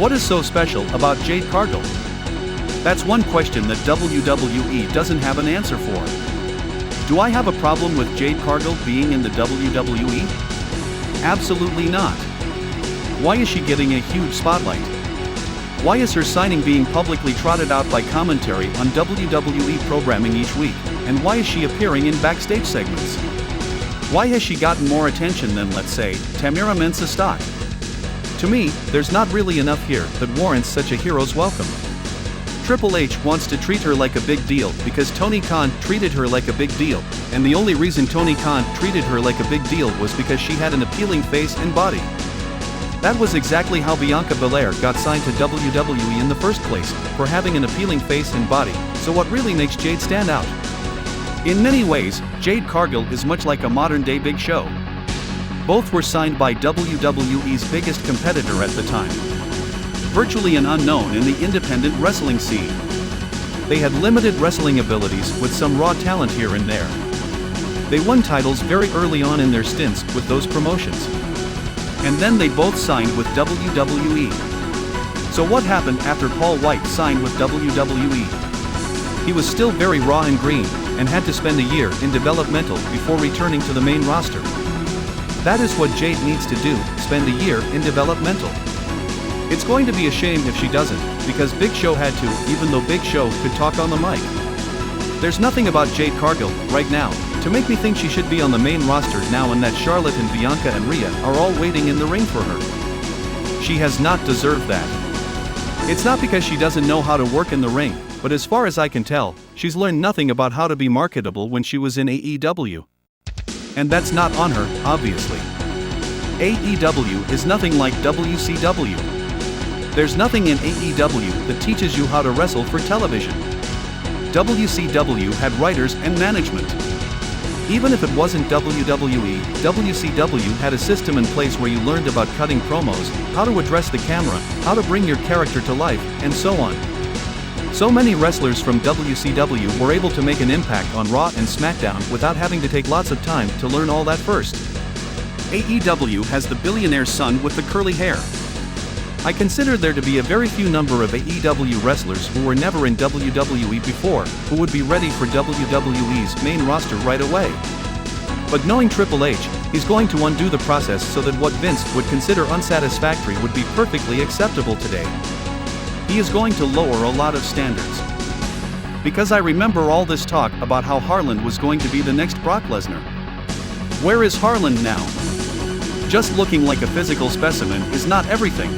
What is so special about Jade Cargill? That's one question that WWE doesn't have an answer for. Do I have a problem with Jade Cargill being in the WWE? Absolutely not. Why is she getting a huge spotlight? Why is her signing being publicly trotted out by commentary on WWE programming each week, and why is she appearing in backstage segments? Why has she gotten more attention than, let's say, Tamira Mensah Stock? To me, there's not really enough here that warrants such a hero's welcome. Triple H wants to treat her like a big deal because Tony Khan treated her like a big deal, and the only reason Tony Khan treated her like a big deal was because she had an appealing face and body. That was exactly how Bianca Belair got signed to WWE in the first place, for having an appealing face and body. So what really makes Jade stand out? In many ways, Jade Cargill is much like a modern-day Big Show. Both were signed by WWE's biggest competitor at the time. Virtually an unknown in the independent wrestling scene. They had limited wrestling abilities with some raw talent here and there. They won titles very early on in their stints with those promotions. And then they both signed with WWE. So what happened after Paul White signed with WWE? He was still very raw and green, and had to spend a year in developmental before returning to the main roster. That is what Jade needs to do, spend a year in developmental. It's going to be a shame if she doesn't, because Big Show had to, even though Big Show could talk on the mic. There's nothing about Jade Cargill, right now, to make me think she should be on the main roster now, and that Charlotte and Bianca and Rhea are all waiting in the ring for her. She has not deserved that. It's not because she doesn't know how to work in the ring, but as far as I can tell, she's learned nothing about how to be marketable when she was in AEW. And that's not on her, obviously. AEW is nothing like WCW. There's nothing in AEW that teaches you how to wrestle for television. WCW had writers and management. Even if it wasn't WWE, WCW had a system in place where you learned about cutting promos, how to address the camera, how to bring your character to life, and so on. So many wrestlers from WCW were able to make an impact on Raw and SmackDown without having to take lots of time to learn all that first. AEW has the billionaire's son with the curly hair. I consider there to be a very few number of AEW wrestlers who were never in WWE before, who would be ready for WWE's main roster right away. But knowing Triple H, he's going to undo the process so that what Vince would consider unsatisfactory would be perfectly acceptable today. He is going to lower a lot of standards. Because I remember all this talk about how Harland was going to be the next Brock Lesnar. Where is Harland now? Just looking like a physical specimen is not everything.